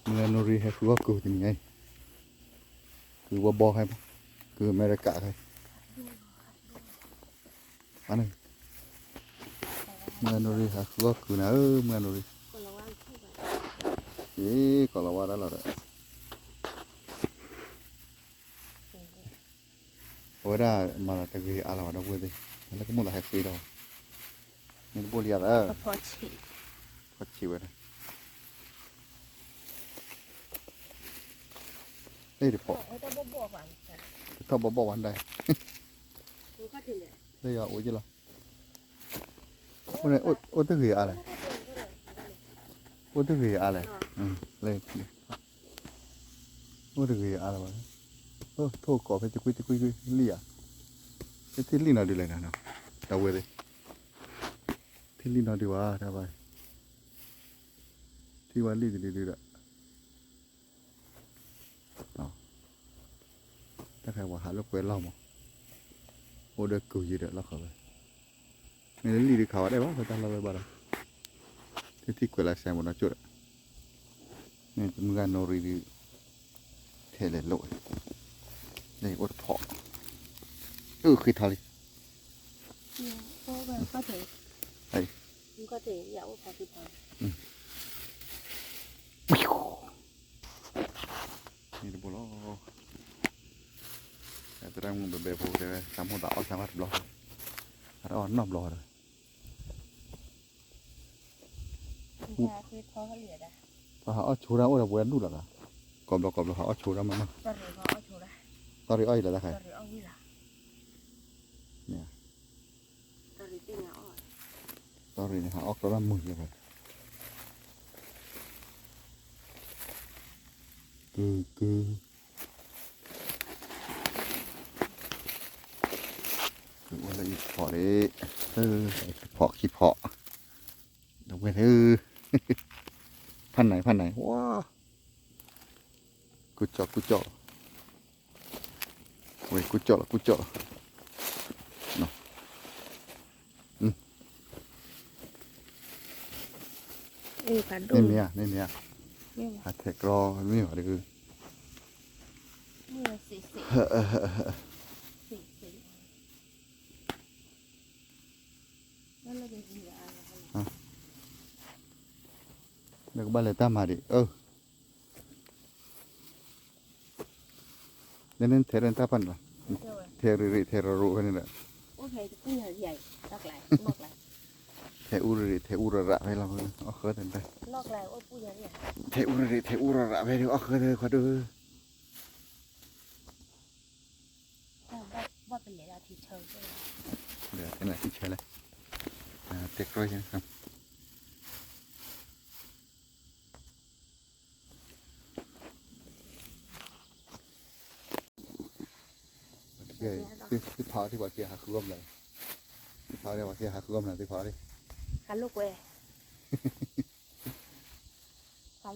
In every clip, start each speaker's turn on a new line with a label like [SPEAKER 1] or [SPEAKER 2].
[SPEAKER 1] Mengenuri aku aku tinggal cứ bò bò hay cứ mẹ cả hay anh ơi mengenuri aku aku nah mengenuri kalau ada lah ora malah tadi ala ada gue deh nanti kamu lah happy dong ini boleh lihat kecil vậy đây thì bỏ thọ bỏ anh đây đây à ủa chứ là ủa này ủa thứ gì à này ủa thứ gì à này lên ủa thứ gì à này thôi có phải chụp ly à cái ly nào đi lại nào đâu về đi ly nào đi qua ra vậy thì qua ly thì đi được ta phải vào hạ lúc quên lòng ô được cử gì được lo khỏi này lấy ly đi khảo ở đây bác người ta lo về bà đâu thế thì quên lại xem một nó chút này chúng ta nori đi thể để lội đây ô thọ khi thọ đi
[SPEAKER 2] có thể
[SPEAKER 1] đây
[SPEAKER 2] có thể dạo phải kịp thời
[SPEAKER 1] ini boleh. Ya terang beberapa deh, kamu tak sangat belah. Ada orang belah dah. Họ chú ra ôi buồn đủ là còn họ chú ra mà. Tari oi là ta khai. Nè. Tari này họ có làm mùi vậy. Cứ là ít phỏ đấy phỏ khi phỏ đâu quênพันไหนว้ากูเจาะเว้ยกูเจาะเนาะนี่เนี่ยหาเทครอไม่หรอดิคือเดี๋ยวบ้านเลยตามมาดินั่นเทเรนตาปันวะเทระรูกันนี่แหละ
[SPEAKER 2] โอเคก็ใหญ่ลอกลาย
[SPEAKER 1] เทอุระให้เราเอาเคยถึงไป
[SPEAKER 2] ลอกลายโอ้ยผู้ใหญ่เนี่ย
[SPEAKER 1] เทอุระให้เราเอาเคยเลยขอดู
[SPEAKER 2] ว่าเป็นเหลือทีเชิงใช่ไหม
[SPEAKER 1] เดี๋ยวเป็นอะไรที่เชื่อเลยเต็กร้อยนะครับที่พาที่ว่าเกี่ยหาคืมเลยที่พาที่ว่าเกี่ยหาคืมเลยที่พาดิ
[SPEAKER 2] หาลูกเว้ยแล้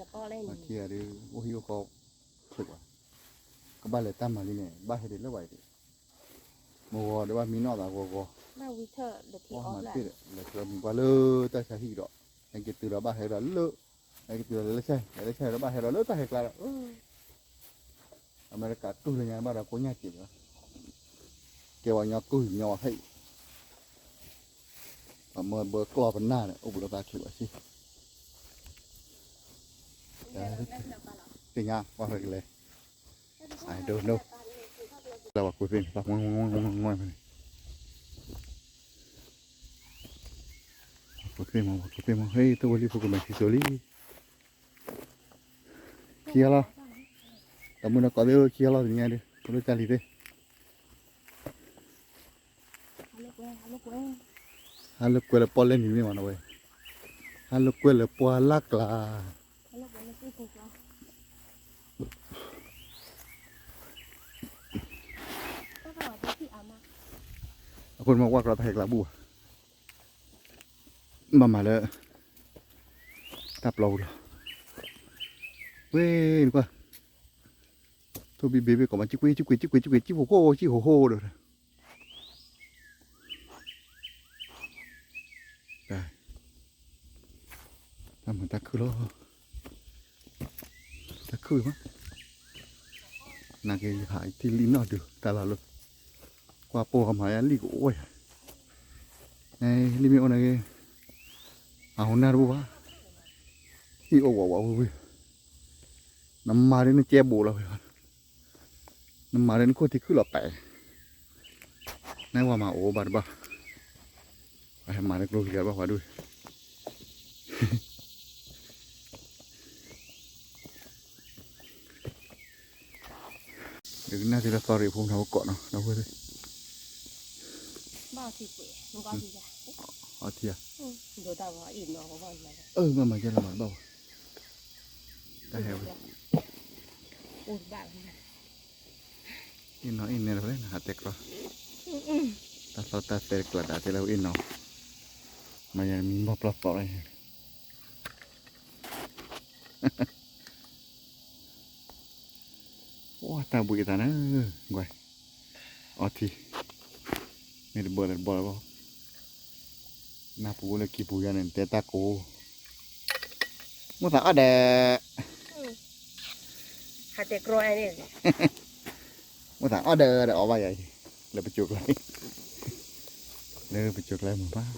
[SPEAKER 2] วก็เล่น
[SPEAKER 1] เกี่ยดิโอ้ยก็ถูกว่ะก็บ้านเลยตั้มมาดิเนี่ยบ้านเห็ดแล้วไหวดิมัวเดี๋ยวว่ามีนอกแต่ก็
[SPEAKER 2] มาวิเทอร์เดี๋ยวที่ออฟแหละ
[SPEAKER 1] เดี๋ยวเรามีว่าเลยแต่ใช่ที่ดอกไอ้กิจตัวเราบ้านเห็ดเราเลอะไอ้กิจตัวเราใช่เราบ้านเห็ดเราเลอะแต่เห็ดเราอเมริกาตู้เลยไงบ้านเราก็ง่ายจิ๋วเกี่ยวกับยอกุ้ยยอให้เมื่อเบอร์กรอบเป็นหน้าเนี่ยโอ้บุรุษตาขิวสิจริงอ่ะว่าอะไรเลยไอ้ดูดูเราว่าคุยเป็นเรางงคุยเป็นเฮ้ยตัวรีบคุยกันที่สุริเคียร์ละแต่เมื่อก่อนเดี๋ยวเคียร์ละยังไงดิตัวจารีดิฮัลโหลกุยละปอลเล่นอยู่นี่มันเอาไว้ฮัลโหลกุยละปอลักลาคนบอกว่าเราแทกลาบูมาเลยทับเราเลยเว้ยนี่กว่าตัวบีบีก็มาจิกวิโฮเลยได้ทำเหมือนตะคือล้อ คือมั้งนาเกยหายที่ลิ้นนอดูแต่ละลูกกว่าโปคำหายลิกโอ้ยในลิมิโอนาเกเอาหน้ารู้วะอีโอ้ว้าวเว้ยน้ำมาเรนเจ็บบูแล้วเว้ยน้ำมาเรนก็ที่คือหลับไปนั่นว่ามาโอ้บาดบ้าไปมาเรนกลัวเกลียดบ้าว่าด้วยเดี๋ยวน่าจะละตอรี่ผมทำก่อนเนาะเราเว้ย
[SPEAKER 2] bao thì quỷ không có gì cả
[SPEAKER 1] อ๋อเทีย
[SPEAKER 2] đồ tao có ít nó có bao nhiêu
[SPEAKER 1] มันจะละมันเบาได้แล้ว
[SPEAKER 2] ủn bạn
[SPEAKER 1] อินเนาะอินเนี่ยเราเล่นหาเต็กเหรอตาเราตาเต็กกระดาษที่เราอินเนาะมันยังมีบ่ปลอบๆเลยโอ้ตาบุยตานะกวยอ๋อทีนี่เบอร์บ่น่าปูเลยกี่ปูยันเนี่ยแต่ตาโกมุสาอเด
[SPEAKER 2] hạt tẹt rồi này
[SPEAKER 1] มุสาอเดเดี๋ยวเอาไว้ใหญ่เลยไปจุกเลยเลยไปจุกเลยหมู่บ้าน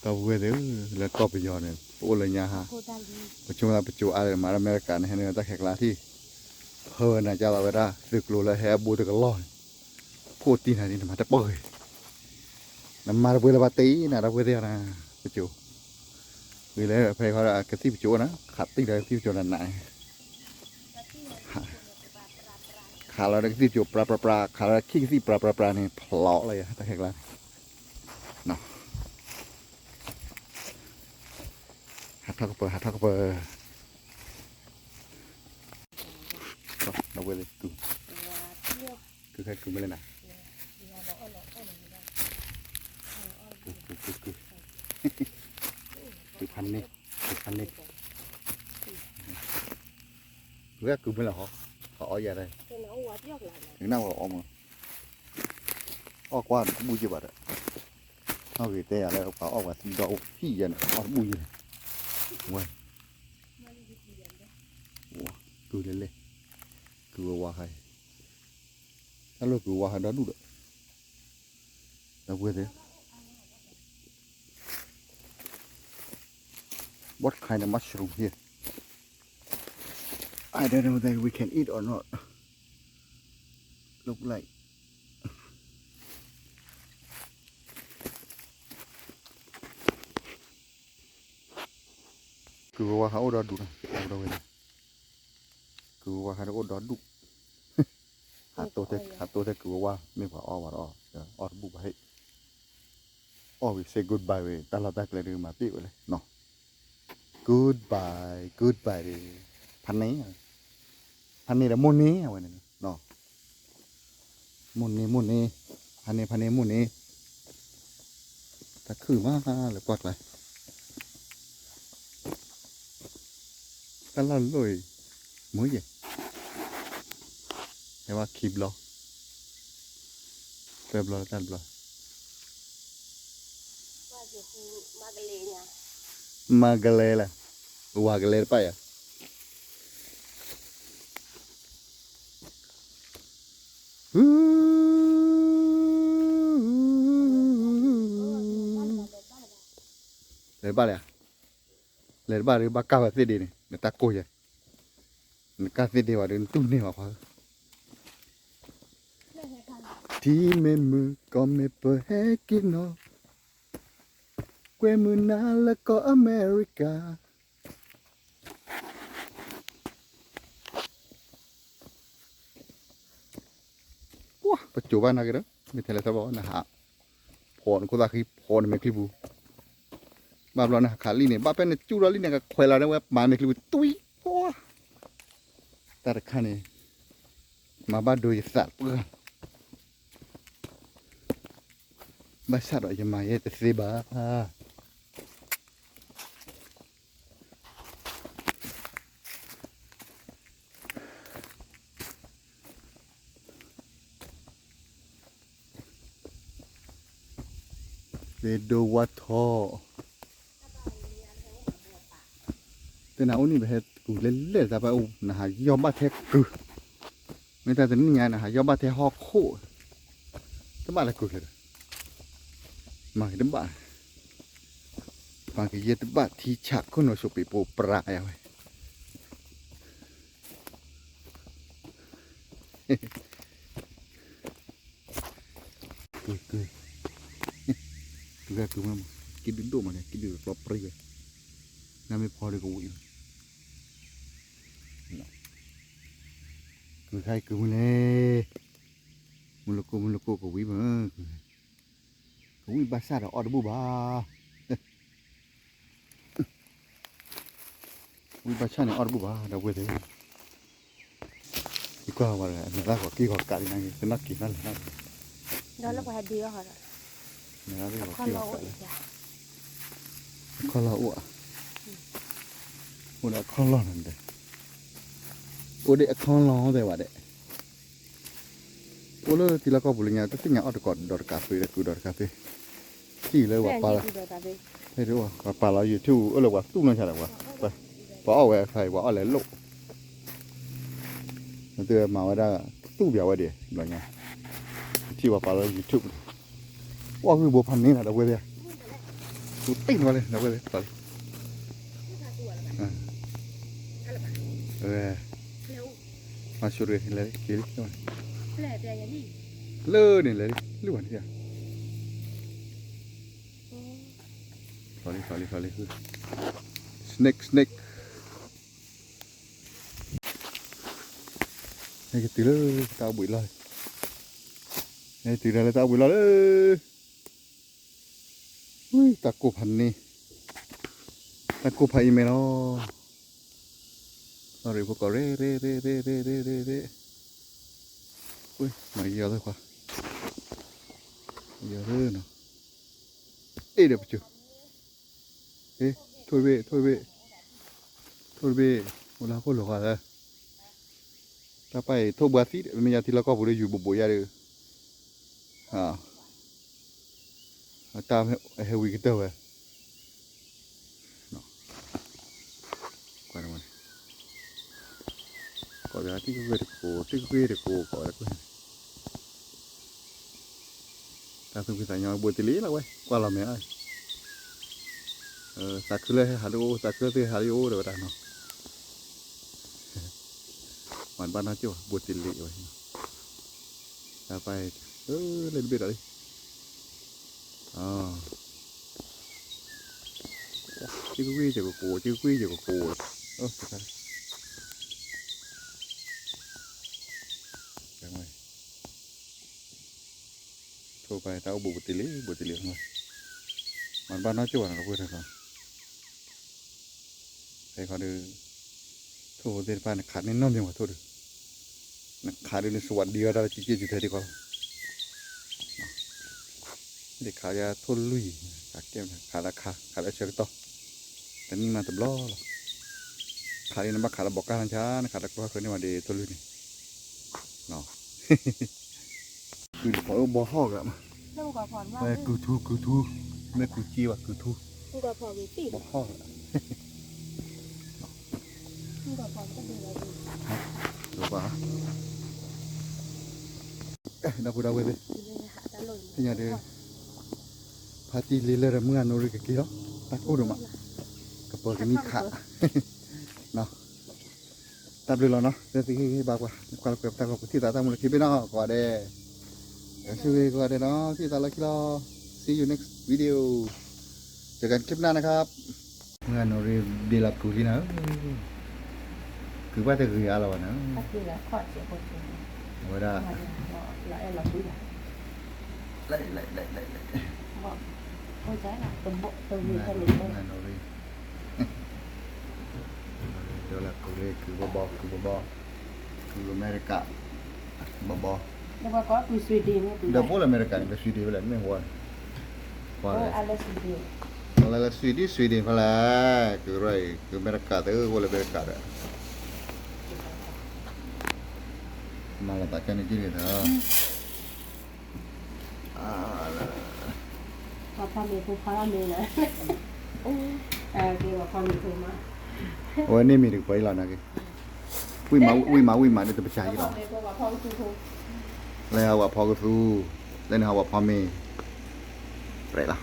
[SPEAKER 1] ก็เวเดอแล้วก็ไปย้อนเนี่ยโอ้เลยยาฮะ
[SPEAKER 2] cô ta đi
[SPEAKER 1] ปัจจุบันปัจจุบันมาอเมริกันให้เนี่ยตะแขกลาที่เฮิร์นนะจะเราเวลาดึกรู้เลยแฮบูตะกลอยพูดตีไหนนี่มาจะเปิดน้ำมาเวลาปตีนะเราเวลานะปัจจุvì lẽ phải gọi là cái tiếp chỗ nó khát tinh đấy tiếp chỗ lần này khá là cái tiếp chỗ pra khá là khi cái pra này lọ lại ta hiểu là nó hạt thóc bơ nó quên đi cứ khai cứ lên này cứ từพันนี่เลือกคือไม่หรอเขาเอาอย่างไรถึงนั่งว่าออกมาออกว่าบุยบัดอะเอาไปเตะอะไรเขาออกว่าดอกพี่ยันออกบุยเว้ยว้าคือเลยคือว่าใครถ้าเราคือว่าใครđó đủ đượcเราquên thế what kind of mushroom here? I don't know that we can eat or not. Look like. Cứ qua hao đó đủ nè, đâu đâu vậy? Cứ qua hao đó đủ. Hạt tô thế cứ qua, mình phải o vào bù vậy. We say goodbye vậy, ta là ta lại đi mà tiếc vậy, no. Goodbye ดิพันนี้แล้วมุนนี้เอาไว้เนี่ยเนาะมุนนี้พันนี้มุนนี้แต่คือมากหรือปลอดไปแต่ละเลยมื้อเย็นแต่ว่าคลิปเราเรียบร้อยกันเลย Magalela. Wagalela pa ya. Lebar ya. Lebar di bakal pasti di ni. Neta ko ya. Nekasi di warin tu ni apa. Ti memu come per hekino. Quê mưa na là có America. Wah, percobaan lagi dah. Misalnya sebab nak pohon kau tak pohon meklibu. Bablah nak kali ni, bapa ni curah ni nak kuala ni web mana meklibu tui. Wah, terkan ni, mabah doi sat pun. Besar aja maya tersebab. Vedo wato. แต่น่ะนี่แบบกูเล่นๆแต่ไปอู้นะฮะยอมบ้าแท้กูไม่แต่นี่ไงนะฮะยอมบ้าแท้ฮอกโคตั้งบ้านละกูเลยมาตั้งบ้านบางทีเยตั้งบ้านที่ฉากคนเราสุปีโปปลาอย่างไรกูมันกินดิ้นดูมันเนี่ยกินดิ้นปลอบปรีน่าไม่พอเลยกูอีกคือใครคือมันเลยมันลูกกูวิ่งมากูวิ่งบาซ่าเราออดบูบาวิ่งบาซ่าเนี่ยออดบูบาเราเว้ยเลยอีกว่าว่าอะไรนั่นละก็กี่ขอการนั่งเป็นนักกี่นั่นนั่น
[SPEAKER 2] đó là phải đi rồi
[SPEAKER 1] นั่นละที่ขอ
[SPEAKER 2] con
[SPEAKER 1] กี่ขอ
[SPEAKER 2] lâu
[SPEAKER 1] การ
[SPEAKER 2] rồi dạ
[SPEAKER 1] ข้อละอ้วมันอะข้อละนั่นเด้โอ้เด็กข้อละแต่ว่าเด็กโอ้เลยที่เราก็บุญงานก็สิ่งอย่างออดก่อนดอดกาแฟเลยกูดอดกาแฟที่เลยว่าปลา ให้รู้ว่าปลาเราอยู่ที่อะไรวะตู้นั่นใช่หรอวะไปว่าเอาไว้ใครว่าเอาอะไรลูกมันเตือนมาว่าได้ตู้เบียวไว้เดี๋ยวอะไรเงี้ยที่ว่าปลาเราอยู่ที่ว่าคือบัวพันนี้นะเราเว้ยเลยตู้ติ้งมาเลยเราเว้ยเลยไปมาช่วยเลยกี่ลิตรเลยนี่เลยล้วนที่อ่ะsorry คือ snake นี่ก็ตีเลยตาบุ๋ยเลยนี่ตีเลยตาบุ๋ยเลยอุ้ยตากูพันนี่ตากูพันอีเมลอะไรพวกก็เร่อุ้ยมาเยอะเลยกว่าเยอะเลยเนาะเอ๊ะเดี๋ยวไปจูเอ๊ะถ้วยเบ้เวลาพูดหรอกอะไรถ้าไปทั่วบาซีมีอย่างที่เราก็พูดอยู่บ่อยๆเลยตามให้วิกเตอร์เว้ยเนาะก่อนมันก่อนที่กูเวรกูก่อนแล้วกูถ้าถึงพิธีงานบุตรลีแล้วเว้ยกว่าเราไม่ไอ้สักเลยหาดูสักเลยที่หาดูเดี๋ยวได้เนาะวันบ้านน่าจะบุตรลีไว้ถ้าไปเล่นเบ็ดอะไรchiếc quy chỉ có cổ suy ra rồi thôi phải tao bù tỉ lưỡi rồi mà ba nói chứ là nó quên rồi thầy họ đưa thôi để ba nó khát nên non nhưng mà thôi được nó khát đến sốวันเดียวเราchỉ thầy đi con để khát ra thôi lui khát kem khát là chơi toแต่นี่มาตบล้อหรอขาดีนะบักขาเราบอกการช้านะขาเราก็เคยนี่มาดีตัวลื่นนี่เนาะคือขอบ่อหอกอะมาแม่กูทูแม่กูจีว่ะกูทูบ่อหอกถูกป่ะนักบุญดาวเว้ยที่นี่เดี๋ยวพาตีลีเลอร์เมื่อโนริกะกี่หรอตักโอ้ดูมากับเปิดกันนี่ขาเนาะตัดเลยเนาะเดี๋ยวที่บอกว่าความเปรียบเทียบที่ตาตั้งมูลนิธิไม่นอกกว่าเด้ช่วยกว่าเด้เนาะที่ตาละกิโล see you next video เจอกันคลิปหน้านะครับเมื่อโนรีดีลับกูที่นะคือว่าจะคืออะไรวะนะว่าได้
[SPEAKER 2] ôi trái là từ người ta liền đây
[SPEAKER 1] đó là cứ bò cứ America bò
[SPEAKER 2] nhưng mà có từ Sweden nữa
[SPEAKER 1] đâu có là America nhưng mà Sweden là mấy hoa là Sweden phải là cứ rồi cứ America tới có là America đấy mà là tại cái này chứ gì thôi
[SPEAKER 2] พอมีผู้พามีเลยเกี่ยวกับความมีผู้มา
[SPEAKER 1] โอ้ยนี่มีถึงไปแล้วนะแกวิ่งมาเดี๋ยวจะไปจ่าย
[SPEAKER 2] แล้ว
[SPEAKER 1] กี่
[SPEAKER 2] พ
[SPEAKER 1] หร
[SPEAKER 2] อ
[SPEAKER 1] อ
[SPEAKER 2] เลยบอกว่าพ่อคือถูก
[SPEAKER 1] แล้วว่าพอก็สู้แล้วนะว่าพอเมย์ไปละ